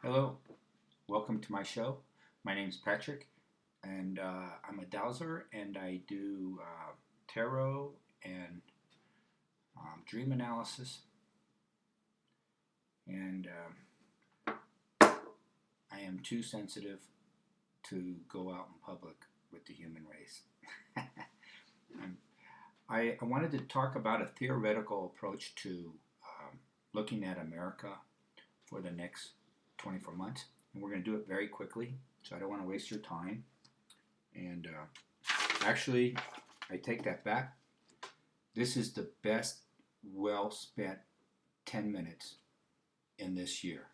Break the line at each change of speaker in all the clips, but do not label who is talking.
Hello, welcome to my show. My name is Patrick, and I'm a dowser, and I do tarot and dream analysis. And I am too sensitive to go out in public with the human race. I wanted to talk about a theoretical approach to looking at America for the next 24 months. And we're going to do it very quickly, so I don't want to waste your time. And actually, I take that back. This is the best well spent 10 minutes in this year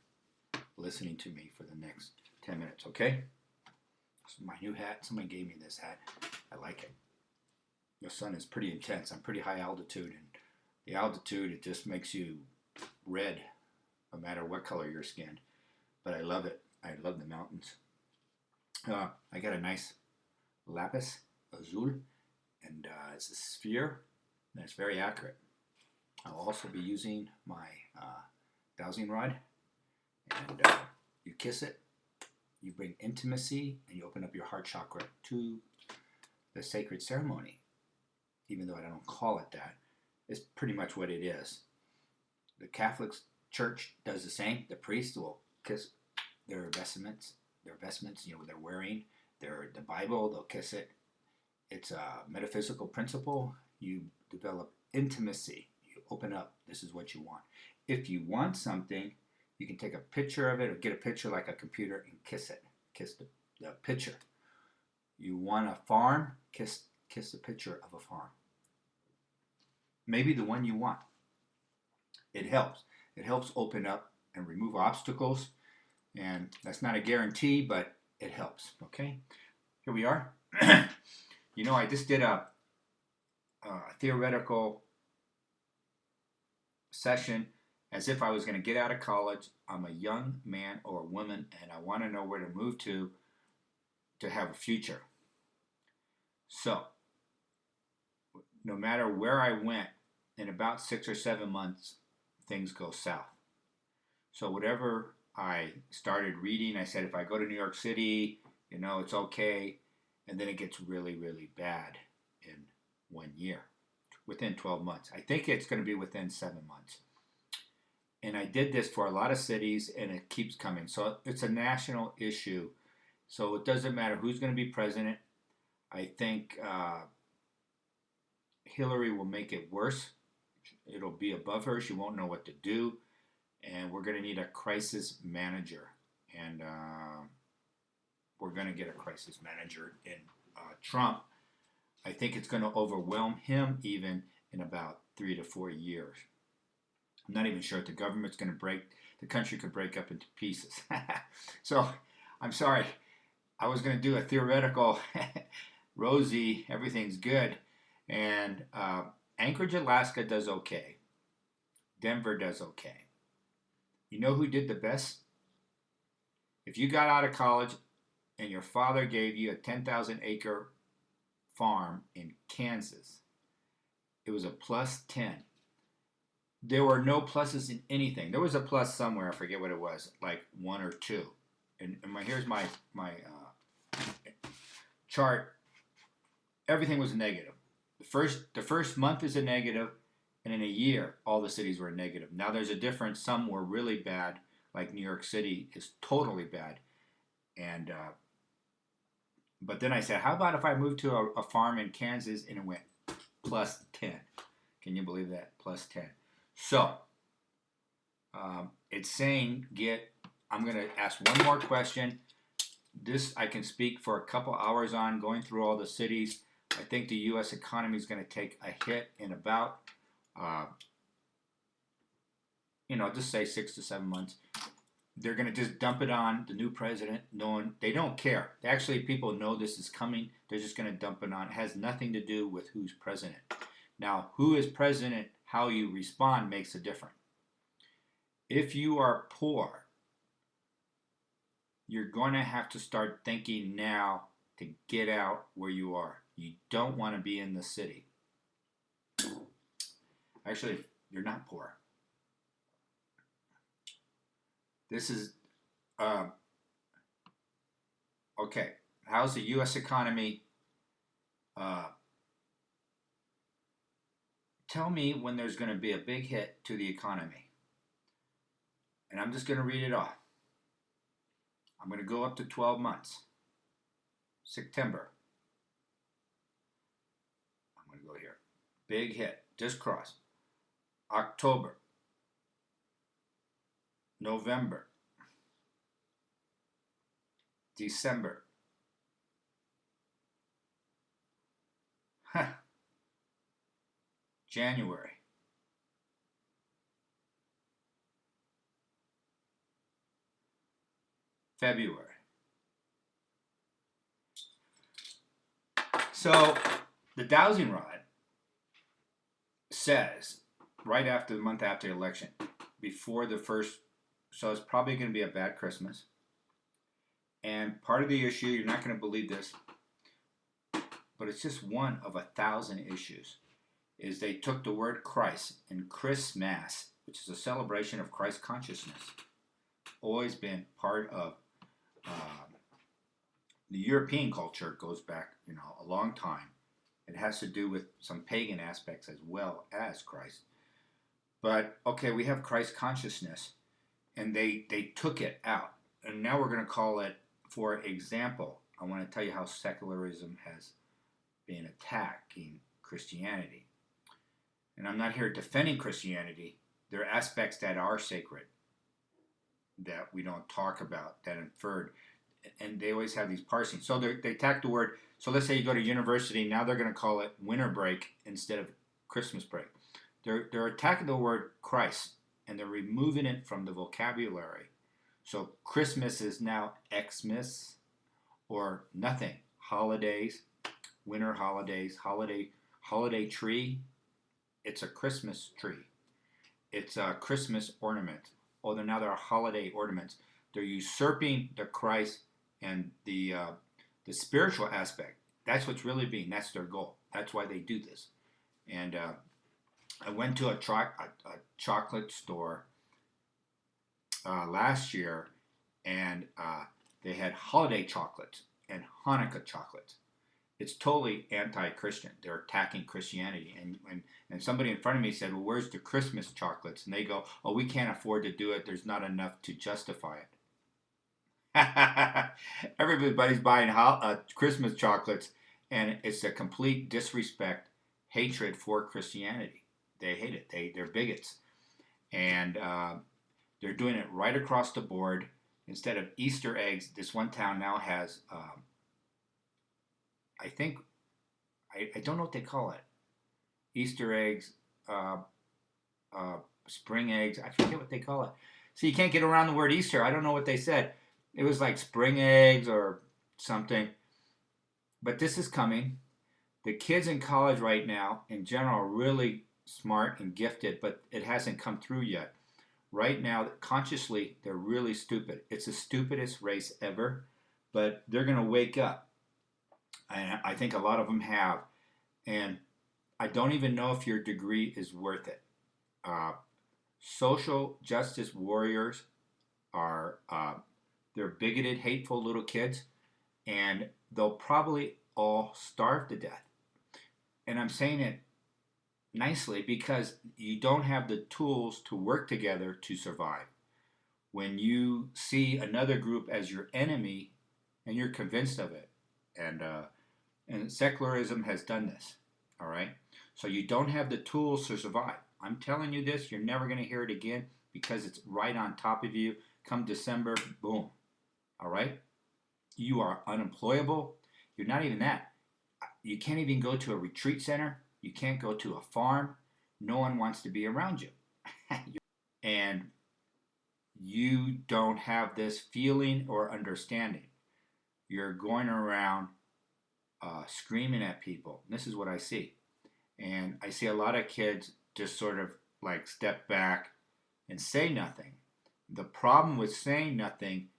listening to me for the next 10 minutes, okay? This is my new hat. Somebody gave me this hat. I like it. The sun is pretty intense. I'm pretty high altitude, and the altitude, it just makes you red no matter what color your skin. But I love it. I love the mountains. I got a nice lapis azul, and it's a sphere, and it's very accurate. I'll also be using my dowsing rod, and you kiss it, you bring intimacy, and you open up your heart chakra to the sacred ceremony. Even though I don't call it that, it's pretty much what it is. The Catholic Church does the same. The priest will kiss their vestments, they're wearing, the Bible, they'll kiss it. It's a metaphysical principle. You develop intimacy. You open up. This is what you want. If you want something, you can take a picture of it or get a picture like a computer and kiss it. Kiss the picture. You want a farm? Kiss the picture of a farm. Maybe the one you want. It helps. It helps open up and remove obstacles. And that's not a guarantee, but it helps. Okay? Here we are. I just did a theoretical session as if I was going to get out of college. I'm a young man or a woman, and I want to know where to move to have a future. So, no matter where I went, in about 6 or 7 months, things go south. So whatever I started reading, I said if I go to New York City, it's okay. And then it gets really, really bad in 1 year, within 12 months. I think it's going to be within 7 months. And I did this for a lot of cities, and it keeps coming. So it's a national issue. So it doesn't matter who's going to be president. I think Hillary will make it worse. It'll be above her. She won't know what to do. And we're going to need a crisis manager. And we're going to get a crisis manager in Trump. I think it's going to overwhelm him even in about 3 to 4 years. I'm not even sure if the government's going to the country could break up into pieces. So, I'm sorry. I was going to do a theoretical, rosy, everything's good. And Anchorage, Alaska does okay. Denver does okay. You know who did the best? If you got out of college and your father gave you a 10,000 acre farm in Kansas, it was a plus 10. There were no pluses in anything. There was a plus somewhere. I forget what it was, like 1 or 2. And here's my chart. Everything was negative. The first month is a negative, and in a year, all the cities were negative. Now there's a difference. Some were really bad, like New York City is totally bad. And but then I said, how about if I moved to a farm in Kansas and it went plus 10? Can you believe that? Plus 10. So it's saying I'm going to ask one more question. This I can speak for a couple hours on, going through all the cities. I think the U.S. economy is going to take a hit in about, just say 6 to 7 months. They're going to just dump it on the new president, knowing they don't care. Actually, people know this is coming. They're just going to dump it on. It has nothing to do with who's president. Now, who is president, how you respond makes a difference. If you are poor, you're going to have to start thinking now to get out where you are. You don't want to be in the city. Actually, you're not poor. This is Uh, okay, how's the U.S. economy? Uh, Tell me when there's going to be a big hit to the economy. And I'm just going to read it off. I'm going to go up to 12 months. September. I'm going to go here. Big hit. Just cross. October. November. December. January. February. So the dowsing rod says right after the month after the election, before the first, so it's probably going to be a bad Christmas. And part of the issue, you're not going to believe this, but it's just one of 1,000 issues, is they took the word Christ and Christmas, which is a celebration of Christ consciousness, always been part of the European culture. Goes back, a long time. It has to do with some pagan aspects as well as Christ. But okay, we have Christ consciousness, and they took it out, and now we're going to call it, for example, I want to tell you how secularism has been attacking Christianity. And I'm not here defending Christianity. There are aspects that are sacred that we don't talk about, that inferred. And they always have these parsings. So they attack the word. So let's say you go to university. Now they're going to call it winter break instead of Christmas break. They're attacking the word Christ, and they're removing it from the vocabulary. So Christmas is now Xmas or nothing. Holidays, winter holidays, holiday tree. It's a Christmas tree. It's a Christmas ornament. Oh, now there are holiday ornaments. They're usurping the Christ and the spiritual aspect. That's what's really being. That's their goal. That's why they do this. And I went to a chocolate store last year, and they had holiday chocolates and Hanukkah chocolates. It's totally anti-Christian. They're attacking Christianity. And somebody in front of me said, well, where's the Christmas chocolates? And they go, oh, we can't afford to do it. There's not enough to justify it. Everybody's buying Christmas chocolates, and it's a complete disrespect, hatred for Christianity. They hate it. They're bigots. And they're doing it right across the board. Instead of Easter eggs, this one town now has, I don't know what they call it. Easter eggs, spring eggs. I forget what they call it. So you can't get around the word Easter. I don't know what they said. It was like spring eggs or something. But this is coming. The kids in college right now, in general, are really smart and gifted, but it hasn't come through yet. Right now, consciously, they're really stupid. It's the stupidest race ever, but they're going to wake up. And I think a lot of them have. And I don't even know if your degree is worth it. Social justice warriors are they're bigoted, hateful little kids, and they'll probably all starve to death. And I'm saying it nicely because you don't have the tools to work together to survive. When you see another group as your enemy and you're convinced of it, and secularism has done this, all right? So you don't have the tools to survive. I'm telling you this, you're never going to hear it again because it's right on top of you. Come December, boom, all right? You are unemployable. You're not even that. You can't even go to a retreat center. You can't go to a farm. No one wants to be around you. And you don't have this feeling or understanding. You're going around screaming at people. This is what I see. And I see a lot of kids just sort of like step back and say nothing. The problem with saying nothing,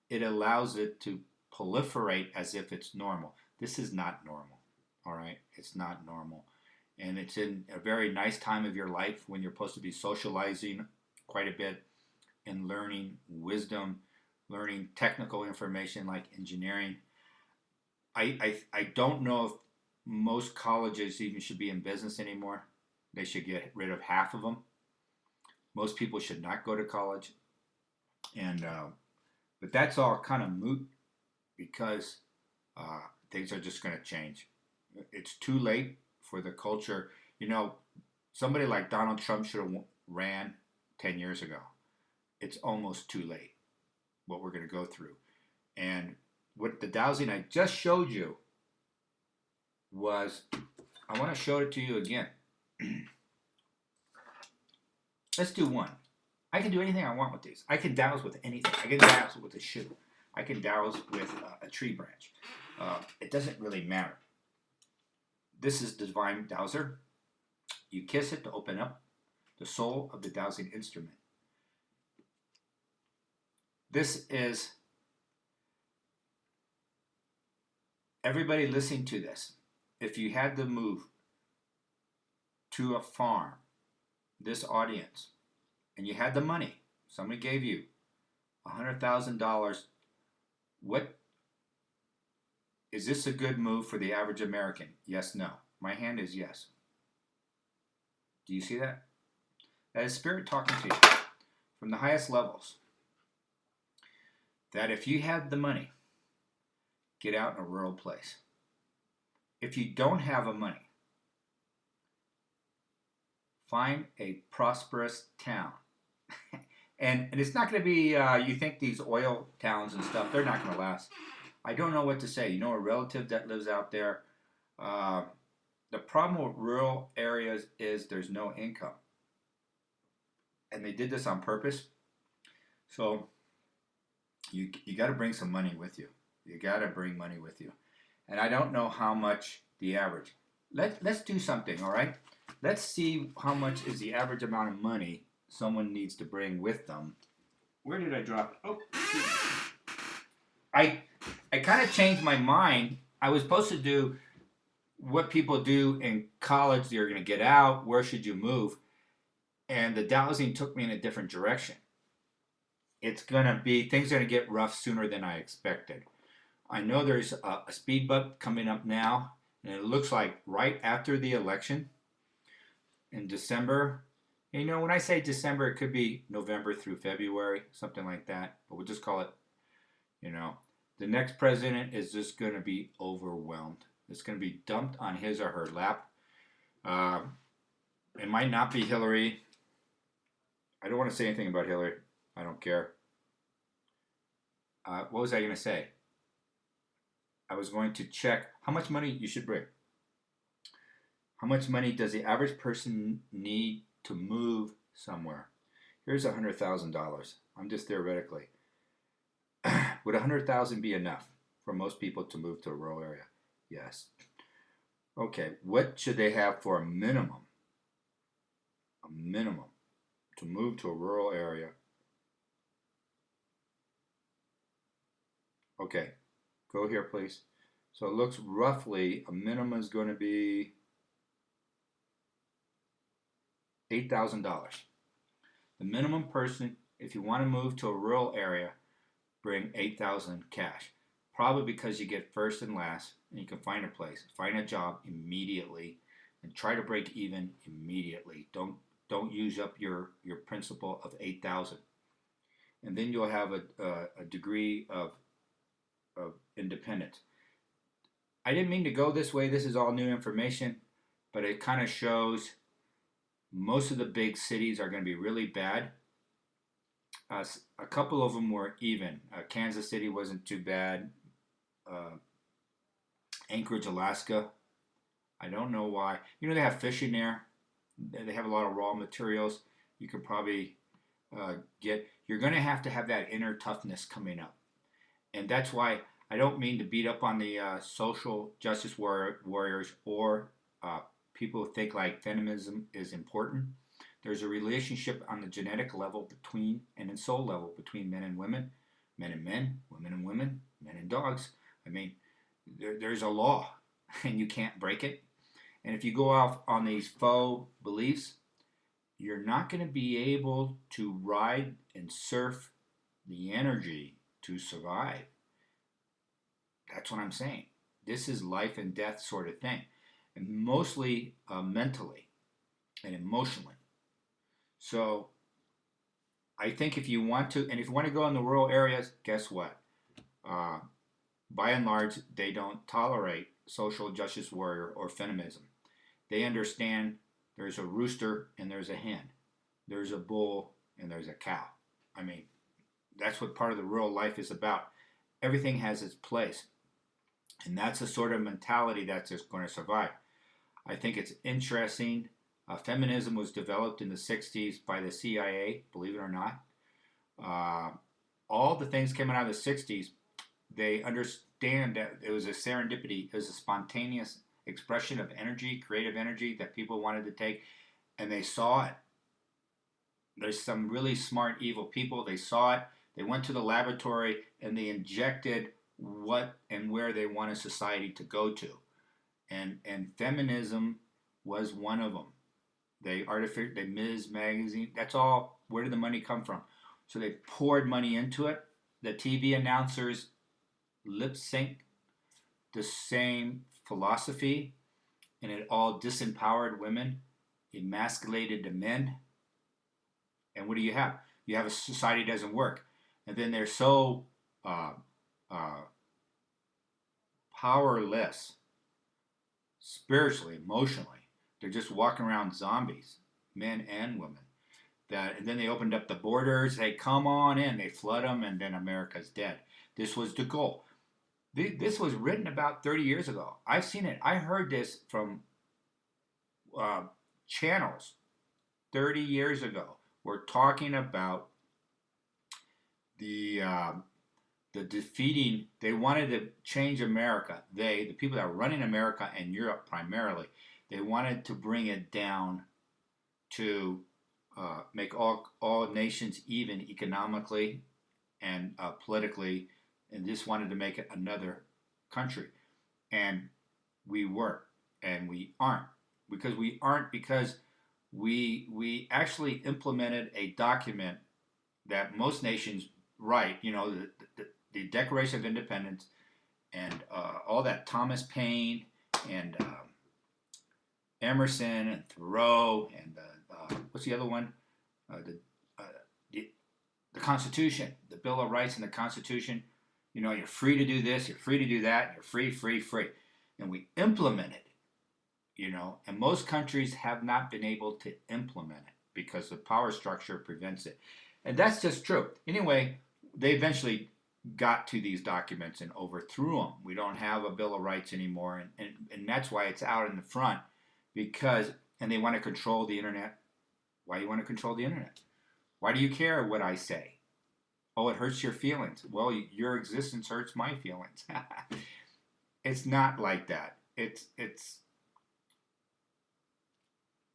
it allows it to proliferate as if it's normal. This is not normal, all right? It's not normal. And it's in a very nice time of your life when you're supposed to be socializing quite a bit and learning wisdom, learning technical information like engineering. I don't know if most colleges even should be in business anymore. They should get rid of half of them. Most people should not go to college, and but that's all kind of moot because uh, things are just going to change. It's too late for the culture. You know, somebody like Donald Trump should have ran 10 years ago. It's almost too late what we're going to go through. And what the dowsing I just showed you was, I want to show it to you again. Let's do one. I can do anything I want with these. I can douse with anything. I can douse with a shoe. I can douse with a tree branch. It doesn't really matter. This is the Divine Dowser. You kiss it to open up the soul of the dowsing instrument. This is, everybody listening to this, if you had to move to a farm, this audience, and you had the money, somebody gave you $100,000, what is this a good move for the average American? Yes, no. My hand is yes. Do you see that? That is Spirit talking to you from the highest levels. That if you had the money, get out in a rural place. If you don't have the money, find a prosperous town. and it's not going to be, you think these oil towns and stuff, they're not going to last. I don't know what to say. You know, a relative that lives out there, the problem with rural areas is there's no income. And they did this on purpose. So you got to bring some money with you. You got to bring money with you. And I don't know how much the average. Let's do something, all right? Let's see how much is the average amount of money someone needs to bring with them. Where did I drop it? Oh, I kind of changed my mind. I was supposed to do what people do in college. You're going to get out. Where should you move? And the dowsing took me in a different direction. It's going to be, things are going to get rough sooner than I expected. I know there's a speed bump coming up now, and it looks like right after the election in December. And you know, when I say December, it could be November through February, something like that. But we'll just call it, you know, the next president is just going to be overwhelmed. It's going to be dumped on his or her lap. It might not be Hillary. I don't want to say anything about Hillary. I don't care. What was I going to say? I was going to check how much money you should bring. How much money does the average person need to move somewhere? Here's $100,000. I'm just theoretically. Would $100,000 be enough for most people to move to a rural area? Yes. Okay, what should they have for a minimum? A minimum to move to a rural area. Okay, go here, please. So it looks roughly, a minimum is going to be $8,000. The minimum person, if you want to move to a rural area, bring $8,000 cash. Probably because you get first and last, and you can find a place, find a job immediately, and try to break even immediately. Don't use up your principal of $8,000, and then you'll have a degree of independence. I didn't mean to go this way. This is all new information, but it kind of shows most of the big cities are going to be really bad. A couple of them were even. Kansas City wasn't too bad. Anchorage, Alaska. I don't know why. You know, they have fishing there. They have a lot of raw materials. You could probably get. You're going to have that inner toughness coming up. And that's why I don't mean to beat up on the social justice warriors or people who think like feminism is important. There's a relationship on the genetic level between and in soul level between men and women, men and men, women and women, men and dogs. I mean, there's a law and you can't break it. And if you go off on these faux beliefs, you're not going to be able to ride and surf the energy to survive. That's what I'm saying. This is life and death sort of thing, and mostly mentally and emotionally. So I think if you want to, and if you want to go in the rural areas, guess what? Uh, by and large, they don't tolerate social justice warrior or feminism. They understand there's a rooster and there's a hen, there's a bull and there's a cow. I mean, that's what part of the rural life is about. Everything has its place. And that's the sort of mentality that's just going to survive. I think it's interesting. Feminism was developed in the 60s by the CIA, believe it or not. Uh, all the things came out of the 60s, they understand that it was a serendipity, it was a spontaneous expression of energy, creative energy that people wanted to take, and they saw it. There's some really smart, evil people. They saw it. They went to the laboratory and they injected what and where they wanted society to go to. And feminism was one of them. They Ms. Magazine. That's all. Where did the money come from? So they poured money into it. The TV announcers lip sync the same philosophy, and it all disempowered women, emasculated the men. And what do you have? You have a society that doesn't work, and then they're so uh, uh, powerless spiritually, emotionally. They're just walking around zombies, men and women. And then they opened up the borders. They come on in. They flood them, and then America's dead. This was the goal. This was written about 30 years ago. I've seen it. I heard this from uh, channels 30 years ago. We're talking about the defeating. They wanted to change America. The people that were running America and Europe primarily, they wanted to bring it down to make all nations even economically and politically, and just wanted to make it another country. And we were, and we aren't, because we actually implemented a document that most nations write. You know, the Declaration of Independence and all that Thomas Paine and Emerson and Thoreau and what's the other one? The, uh, the the Constitution, the Bill of Rights and the Constitution. You know, you're free to do this, you're free to do that, you're free, free, free. And we implement it, you know, and most countries have not been able to implement it because the power structure prevents it. And that's just true. Anyway, they eventually got to these documents and overthrew them. We don't have a Bill of Rights anymore, and that's why it's out in the front, because, and they want to control the internet. Why do you want to control the internet? Why do you care what I say? Oh, it hurts your feelings. Well, your existence hurts my feelings. It's not like that. It's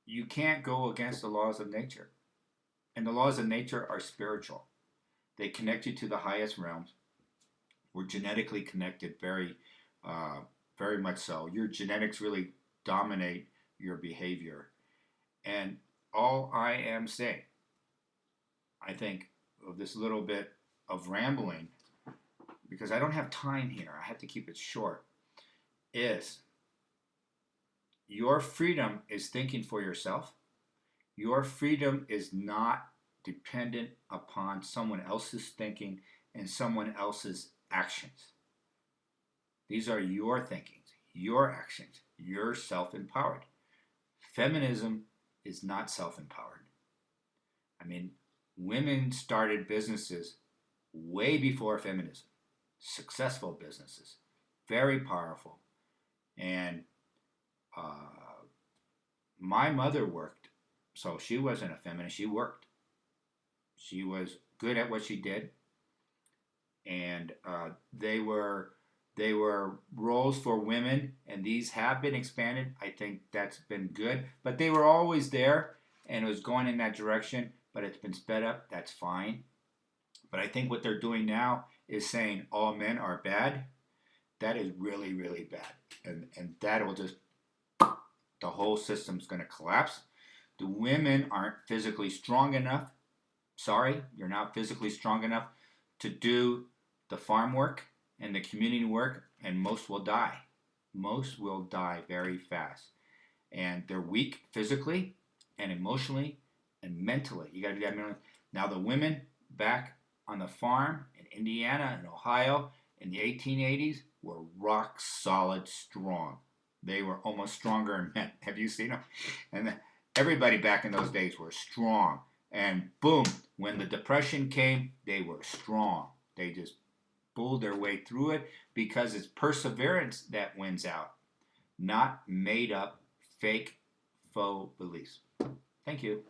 you can't go against the laws of nature. And the laws of nature are spiritual. They connect you to the highest realms. We're genetically connected, very much so. Your genetics really dominate your behavior. And all I am saying, I think, of this little bit of rambling, because I don't have time here, I have to keep it short, is your freedom is thinking for yourself. Your freedom is not dependent upon someone else's thinking and someone else's actions. These are your thinkings, your actions. You're self-empowered. Feminism is not self-empowered. I mean, women started businesses way before feminism. Successful businesses, very powerful. And my mother worked, so she wasn't a feminist. She worked. She was good at what she did, and they were roles for women, and these have been expanded. I think that's been good, but they were always there, and it was going in that direction. But it's been sped up. That's fine. But I think what they're doing now is saying all men are bad. That is really, really bad, and that will just, the whole system's going to collapse. The women aren't physically strong enough. Sorry, you're not physically strong enough to do the farm work and the community work, and most will die. Most will die very fast. And they're weak physically and emotionally and mentally. You got to do that mentally. Now, the women back on the farm in Indiana and Ohio in the 1880s were rock solid strong. They were almost stronger than men. Have you seen them? And everybody back in those days were strong. And boom, when the Depression came, they were strong. They just pulled their way through it because it's perseverance that wins out, not made up fake faux beliefs. Thank you.